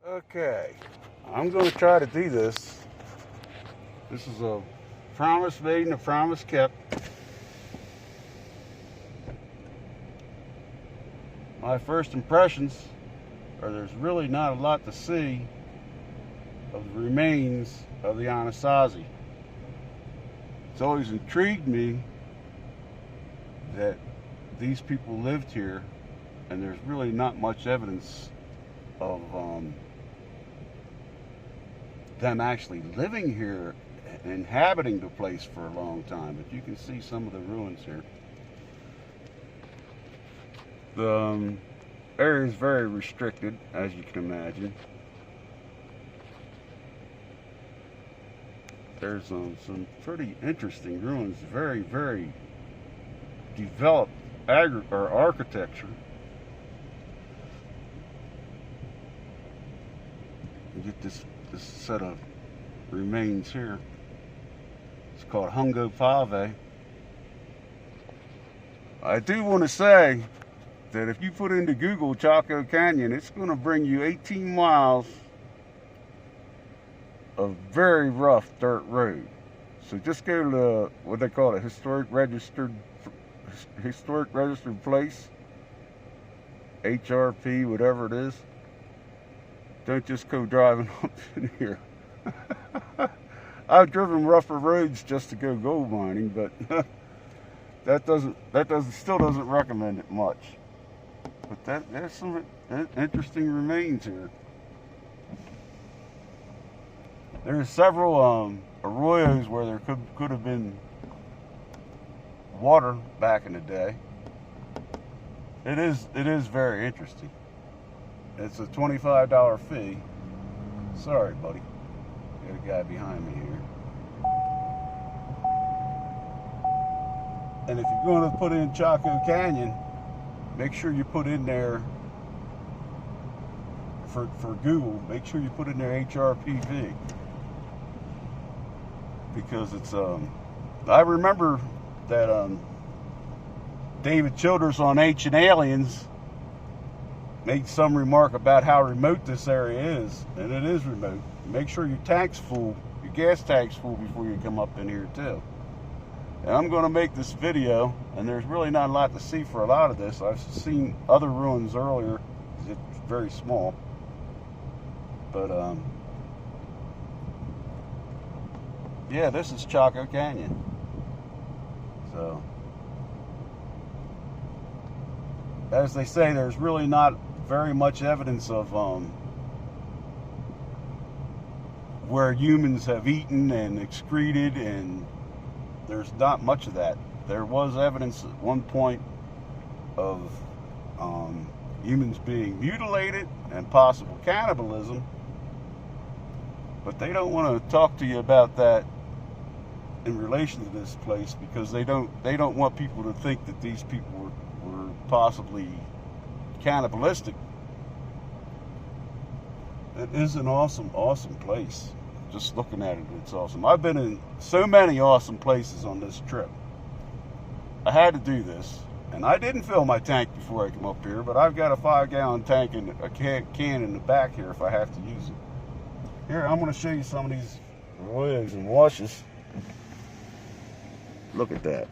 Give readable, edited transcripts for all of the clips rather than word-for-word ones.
Okay, I'm going to try to do this. This is a promise made and a promise kept. My first impressions are there's really not a lot to see of the remains of the Anasazi. It's always intrigued me that these people lived here, and there's really not much evidence of them actually living here, inhabiting the place for a long time. But you can see some of the ruins here. The area is very restricted, as you can imagine. There's some pretty interesting ruins, very, very developed architecture. You get this set of remains here. It's called Hungo Pave. I do want to say that if you put into Google Chaco Canyon, it's going to bring you 18 miles of very rough dirt road. So just go to what they call a historic registered place, HRP, whatever it is. Don't just go driving up in here. I've driven rougher roads just to go gold mining, but still doesn't recommend it much. But there's some interesting remains here. There's several arroyos where there could have been water back in the day. It is very interesting. It's a $25 fee. Sorry, buddy. Got a guy behind me here. And if you're going to put in Chaco Canyon, make sure you put in there for Google. Make sure you put in there HRPV, because it's I remember that David Childers on Ancient Aliens made some remark about how remote this area is, and it is remote. Make sure your gas tank's full before you come up in here too. And I'm going to make this video, and there's really not a lot to see for a lot of this. I've seen other ruins earlier. It's very small, but yeah, this is Chaco Canyon. So, as they say, there's really not very much evidence of where humans have eaten and excreted, and there's not much of that. There was evidence at one point of humans being mutilated and possible cannibalism, but they don't want to talk to you about that in relation to this place, because they don't want people to think that these people were possibly cannibalistic. It is an awesome place. Just looking at it, it's awesome. I've been in so many awesome places on this trip. I had to do this, and I didn't fill my tank before I came up here, but I've got a 5-gallon tank and a can in the back here if I have to use it. Here, I'm going to show you some of these arroyos and washes. Look at that.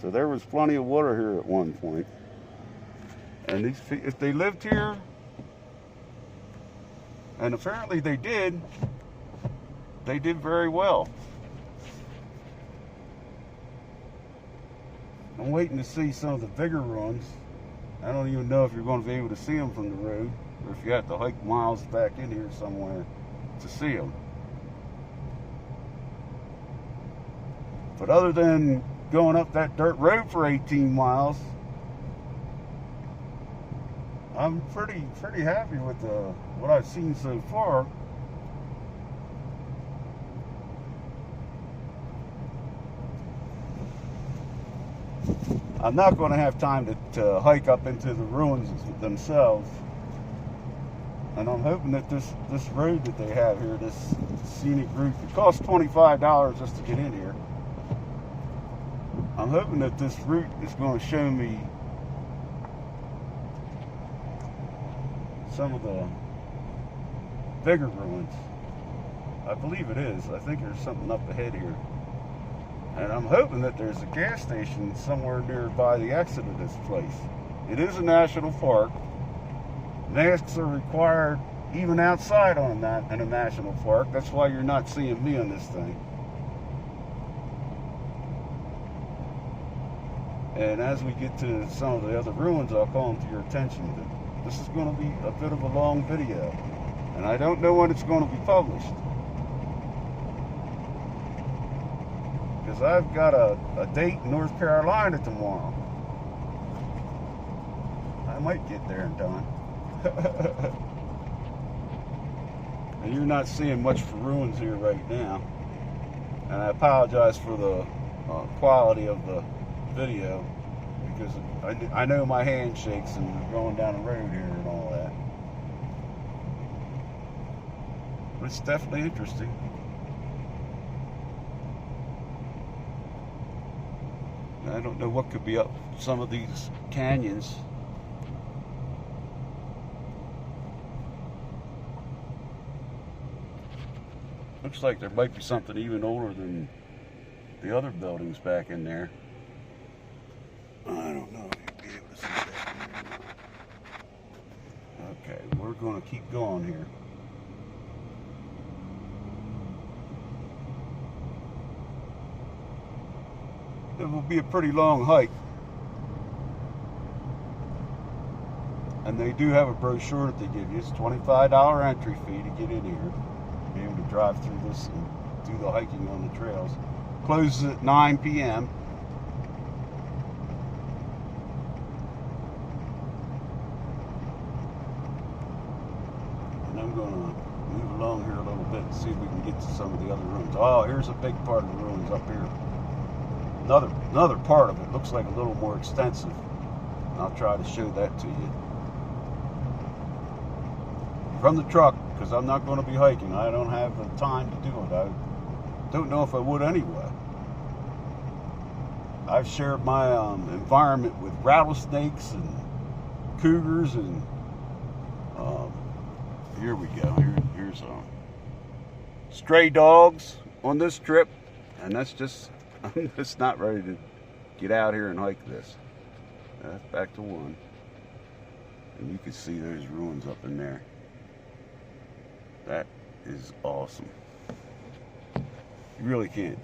So there was plenty of water here at one point. And if they lived here, and apparently they did very well. I'm waiting to see some of the bigger ones. I don't even know if you're going to be able to see them from the road, or if you have to hike miles back in here somewhere to see them. But other than going up that dirt road for 18 miles, I'm pretty happy with what I've seen so far. I'm not going to have time to hike up into the ruins themselves, and I'm hoping that this road that they have here, this scenic route, it costs $25 just to get in here. I'm hoping that this route is going to show me some of the bigger ruins. I believe it is. I think there's something up ahead here. And I'm hoping that there's a gas station somewhere nearby the exit of this place. It is a national park. Masks are required even outside in a national park. That's why you're not seeing me on this thing. And as we get to some of the other ruins, I'll call them to your attention that this is going to be a bit of a long video. And I don't know when it's going to be published. Because I've got a date in North Carolina tomorrow. I might get there in time. And you're not seeing much for ruins here right now. And I apologize for the quality of the video, because I know my hand shakes and we're going down the road here and all that. But it's definitely interesting. I don't know what could be up some of these canyons. Looks like there might be something even older than the other buildings back in there. I don't know if you'll be able to see that. Okay, we're going to keep going here. It will be a pretty long hike. And they do have a brochure that they give you. It's $25 entry fee to get in here. Be able to drive through this and do the hiking on the trails. Closes at 9 p.m. And I'm going to move along here a little bit and see if we can get to some of the other ruins. Oh, here's a big part of the ruins up here. Another part of it looks like a little more extensive. I'll try to show that to you from the truck, because I'm not going to be hiking. I don't have the time to do it. I don't know if I would anyway. I've shared my environment with rattlesnakes and cougars, and here we go. Here's stray dogs on this trip, and that's just, I'm just not ready to get out here and hike this. That's back to one. And you can see those ruins up in there. That is awesome. You really can't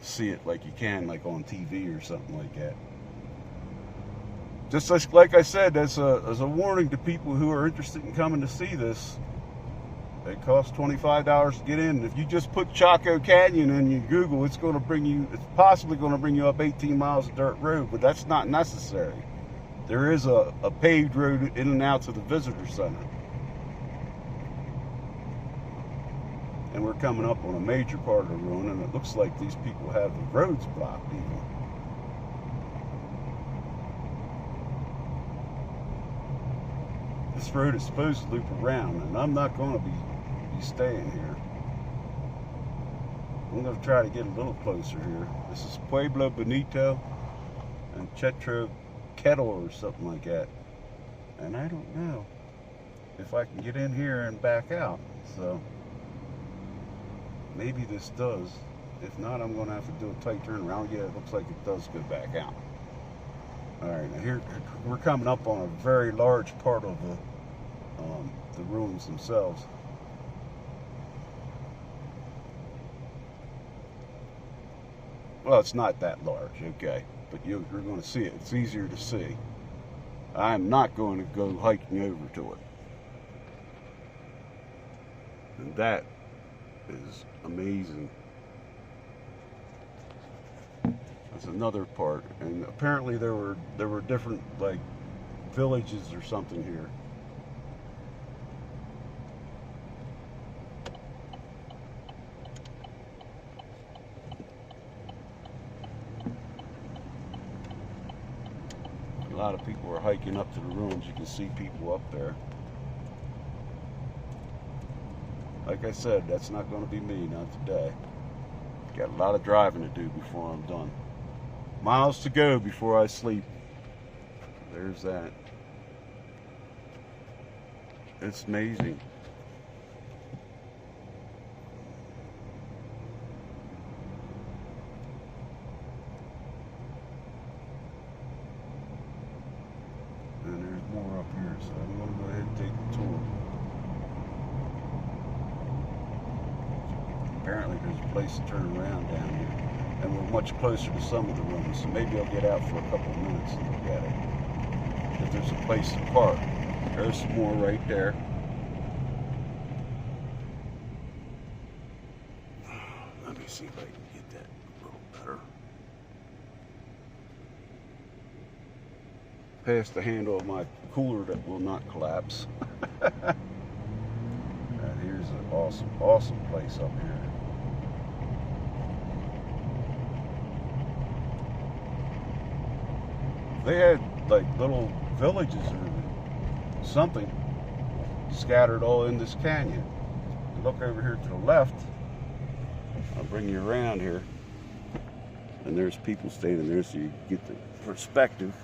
see it like you can like on TV or something like that. Just like I said, as a warning to people who are interested in coming to see this. It costs $25 to get in. If you just put Chaco Canyon in your Google, it's possibly going to bring you up 18 miles of dirt road, but that's not necessary. There is a paved road in and out to the visitor center. And we're coming up on a major part of the ruin, and it looks like these people have the roads blocked even. This road is supposed to loop around, and I'm not going to be staying here. I'm going to try to get a little closer here. This is Pueblo Bonito and Chetro Kettle or something like that. And I don't know if I can get in here and back out. So maybe this does. If not, I'm going to have to do a tight turn around. Yeah, it looks like it does go back out. Alright, now here we're coming up on a very large part of the ruins themselves. Well, it's not that large, okay, but you're going to see it. It's easier to see. I'm not going to go hiking over to it. And that is amazing. That's another part, and apparently there were different like villages or something here. A lot of people are hiking up to the ruins. You can see people up there. Like I said, that's not going to be me, not today. Got a lot of driving to do before I'm done. Miles to go before I sleep. There's that. It's amazing. And there's more up here, so I'm going to go ahead and take the tour. Apparently there's a place to turn around down here. And we're much closer to some of the rooms, so maybe I'll get out for a couple of minutes and look at it. If there's a place to park. There's some more right there. Let me see if I can get that a little better. Past the handle of my cooler that will not collapse. Here's an awesome, awesome place up here. They had like little villages or something scattered all in this canyon. Look over here to the left. I'll bring you around here. And there's people standing there so you get the perspective.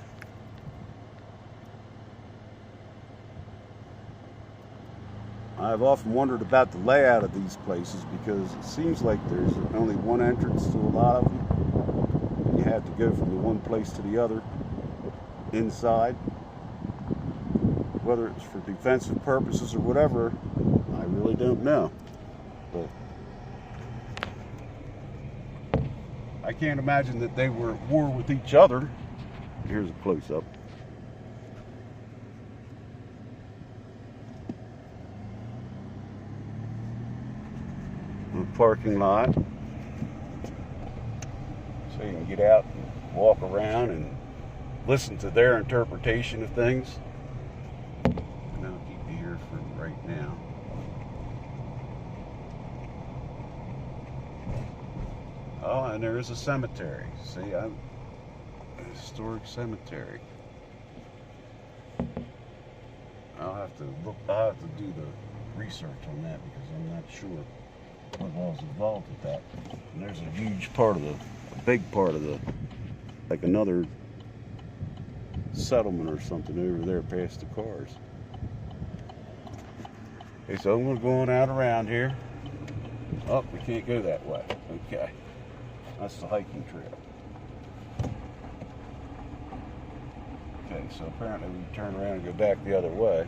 I've often wondered about the layout of these places because it seems like there's only one entrance to a lot of them. You have to go from the one place to the other inside. Whether it's for defensive purposes or whatever, I really don't know. But I can't imagine that they were at war with each other. Here's a close-up. Parking lot, so you can get out and walk around and listen to their interpretation of things. And I'll keep you here for right now. Oh, and there is a cemetery. See, I'm a historic cemetery. I'll have to do the research on that because I'm not sure what all's involved with that. And there's a huge part of a big part of like another settlement or something over there past the cars. Okay, so I'm going to go on out around here. Oh, we can't go that way. Okay. That's the hiking trail. Okay, so apparently we turn around and go back the other way.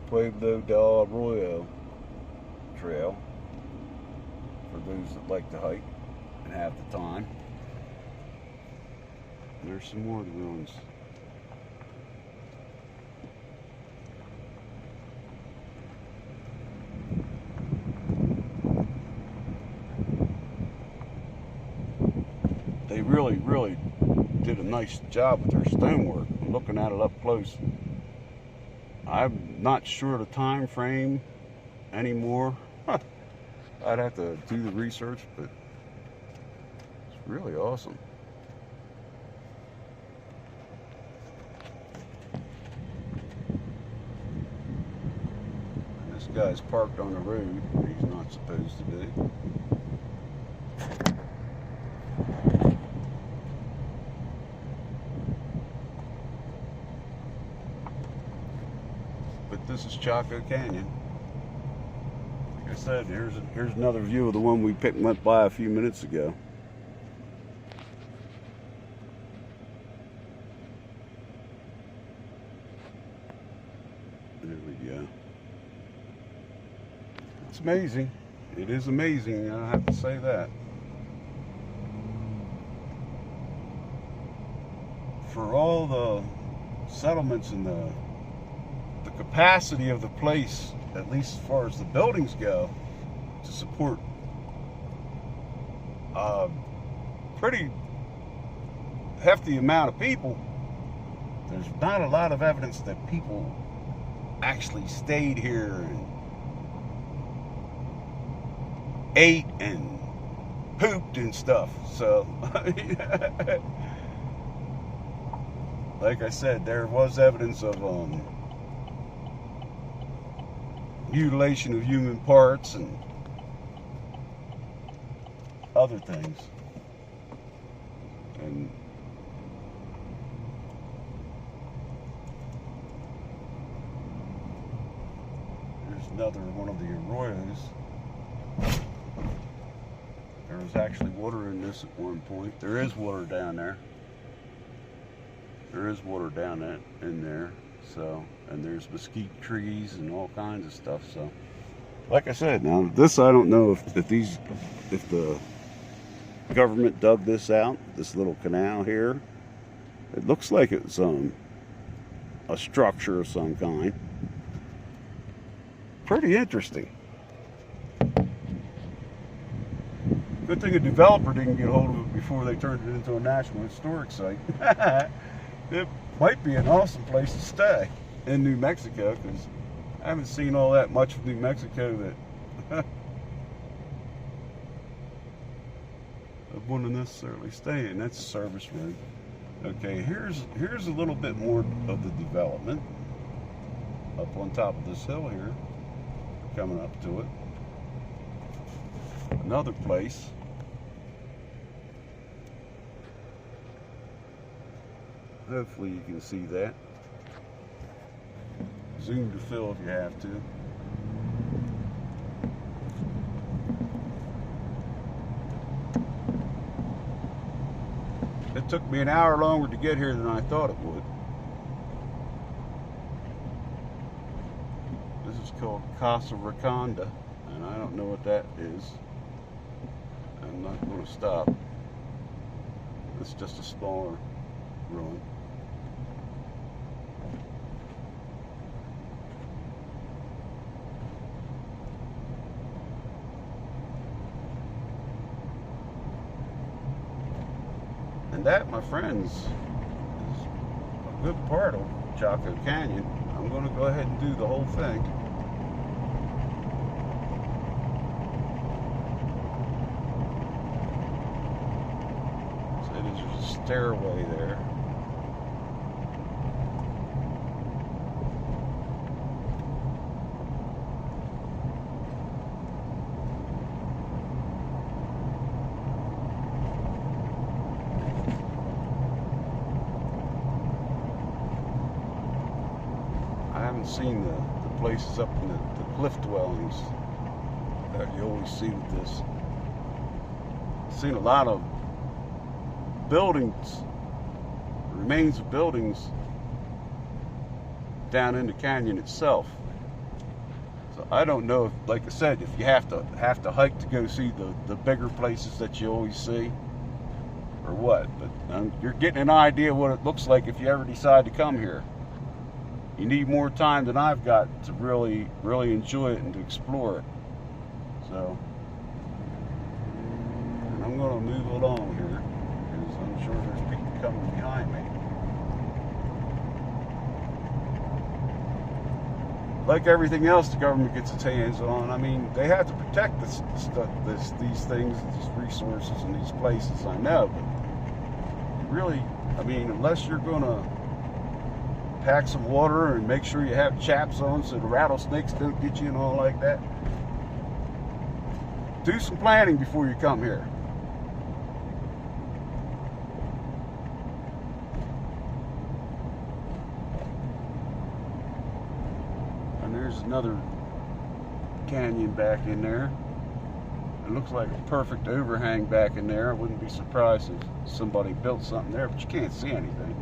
Pueblo del Arroyo Trail for those that like to hike and have the time. And there's some more of the ruins. They really did a nice job with their stonework. I'm looking at it up close. I'm not sure the time frame anymore. I'd have to do the research, but it's really awesome. And this guy's parked on the road where he's not supposed to be. But this is Chaco Canyon. Like I said, here's another view of the one we went by a few minutes ago. There we go. It's amazing. It is amazing, I have to say that. For all the settlements and the capacity of the place, at least as far as the buildings go, to support a pretty hefty amount of people, there's not a lot of evidence that people actually stayed here and ate and pooped and stuff. So like I said, there was evidence of mutilation of human parts and other things. And there's another one of the arroyos. There was actually water in this at one point. There is water down there. There is water down that in there. So, and there's mesquite trees and all kinds of stuff. So, like I said, now this I don't know if the government dug this out, this little canal here. It looks like it's a structure of some kind. Pretty interesting. Good thing a developer didn't get hold of it before they turned it into a National Historic Site. It might be an awesome place to stay in New Mexico, because I haven't seen all that much of New Mexico that I wouldn't necessarily stay in. That's a service road. Okay, here's a little bit more of the development up on top of this hill here, coming up to it. Another place. Hopefully you can see that. Zoom to fill if you have to. It took me an hour longer to get here than I thought it would. This is called Casa Riconda, and I don't know what that is. I'm not going to stop. It's just a smaller ruin. And that, my friends, is a good part of Chaco Canyon. I'm going to go ahead and do the whole thing. So there's a stairway there. I haven't seen the places up in the cliff dwellings that you always see with this. I've seen a lot of buildings, remains of buildings down in the canyon itself. So I don't know if, like I said, if you have to hike to go see the bigger places that you always see, or what. But you're getting an idea what it looks like if you ever decide to come here. You need more time than I've got to really enjoy it and to explore it. So, and I'm going to move along here, because I'm sure there's people coming behind me. Like everything else the government gets its hands on, I mean, they have to protect these things, these resources, and these places, I know, but really, I mean, unless you're going to pack some water and make sure you have chaps on so the rattlesnakes don't get you and all like that. Do some planning before you come here. And there's another canyon back in there. It looks like a perfect overhang back in there. I wouldn't be surprised if somebody built something there, but you can't see anything.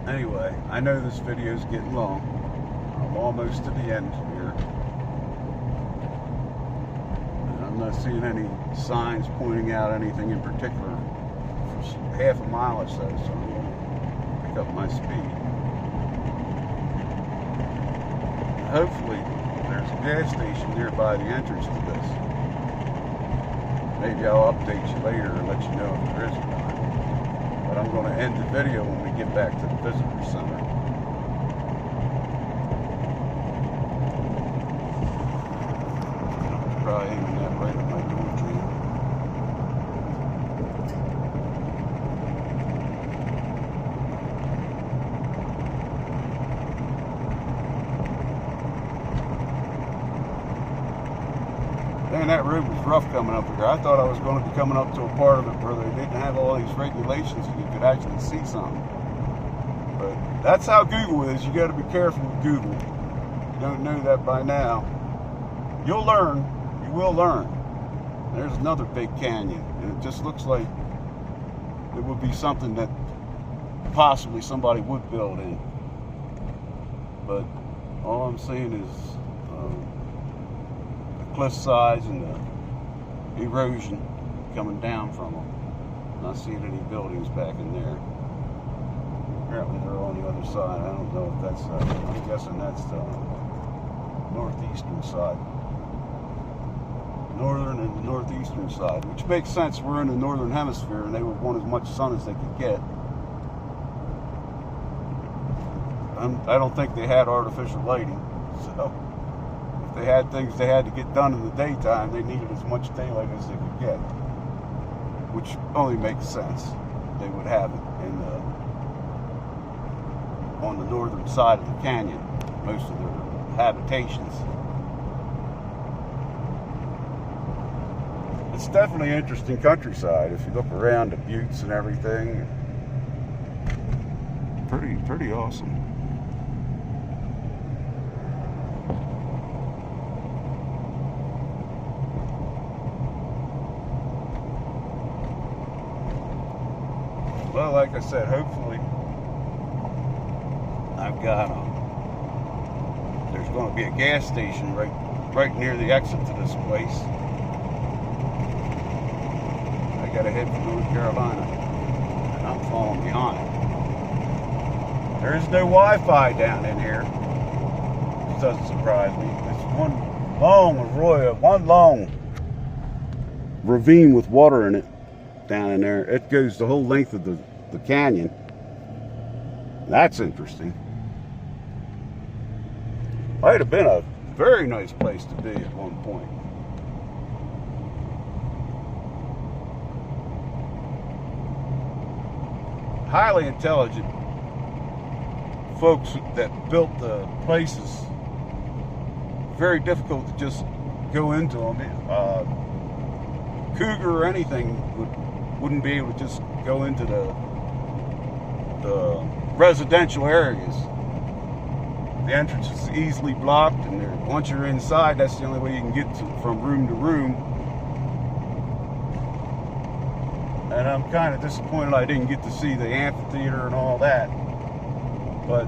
Anyway, I know this video is getting long. I'm almost to the end here. And I'm not seeing any signs pointing out anything in particular for half a mile or so, so I'm going to pick up my speed. Hopefully, there's a gas station nearby the entrance to this. Maybe I'll update you later and let you know if there is or not. But I'm going to end the video when we get back to the visitor center. I'm probably aiming that right at my door tree. Man, that road was rough coming up here. I thought I was going to be coming up to a part of it where they didn't have all these regulations and you could actually see something. But that's how Google is. You got to be careful with Google. If you don't know that by now, you'll learn. You will learn. There's another big canyon, and it just looks like it would be something that possibly somebody would build in. But all I'm seeing is the cliff sides and the erosion coming down from them. Not seeing any buildings back in there. Apparently they're on the other side. I don't know if that's, I'm guessing that's the northeastern side. Northern and the northeastern side, which makes sense. We're in the northern hemisphere and they would want as much sun as they could get. I don't think they had artificial lighting, so if they had things they had to get done in the daytime, they needed as much daylight as they could get, which only makes sense. They would have it on the northern side of the canyon, most of their habitations. It's definitely interesting countryside if you look around the buttes and everything. Pretty awesome. Well, like I said, hopefully I've got there's going to be a gas station right near the exit to this place. I got to head for North Carolina, and I'm falling behind. There is no Wi-Fi down in here, which doesn't surprise me. It's one long arroyo, one long ravine with water in it down in there. It goes the whole length of the canyon. That's interesting. Might have been a very nice place to be at one point. Highly intelligent folks that built the places. Very difficult to just go into them. Cougar or anything wouldn't be able to just go into the residential areas. The entrance is easily blocked, and once you're inside, that's the only way you can get from room to room. And I'm kind of disappointed I didn't get to see the amphitheater and all that. But,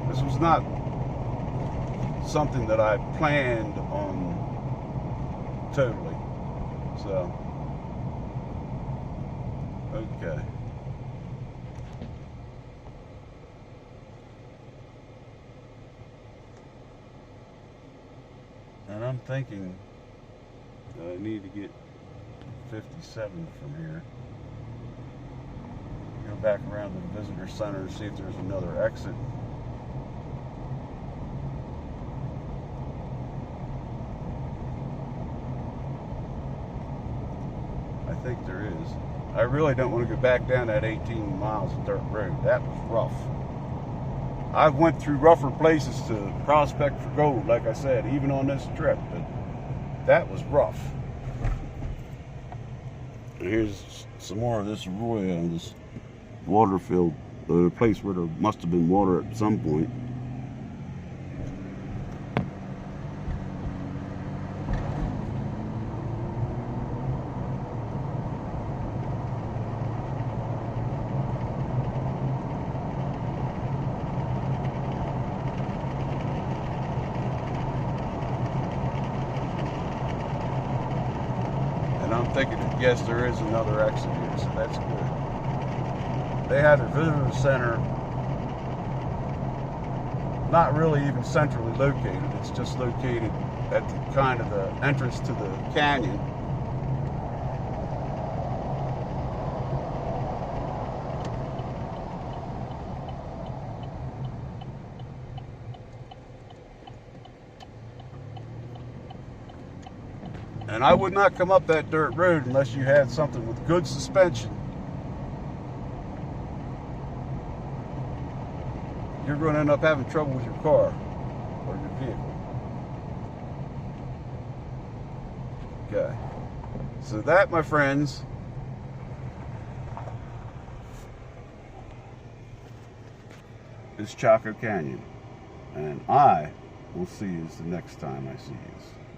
this was not something that I planned on totally. So, okay. And I'm thinking I need to get 57 from here. Go back around to the visitor center and see if there's another exit. I think there is. I really don't want to go back down that 18 miles of dirt road. That was rough. I've went through rougher places to prospect for gold, like I said, even on this trip, but that was rough. And here's some more of this arroyo, this water filled, the place where there must have been water at some point. And I'm thinking, yes, there is another exit here, so that's good. They have a visitor center, not really even centrally located. It's just located at the kind of the entrance to the canyon. And I would not come up that dirt road unless you had something with good suspension. You're going to end up having trouble with your car. or your vehicle. Okay. So that, my friends, is Chaco Canyon. And I will see you the next time I see you.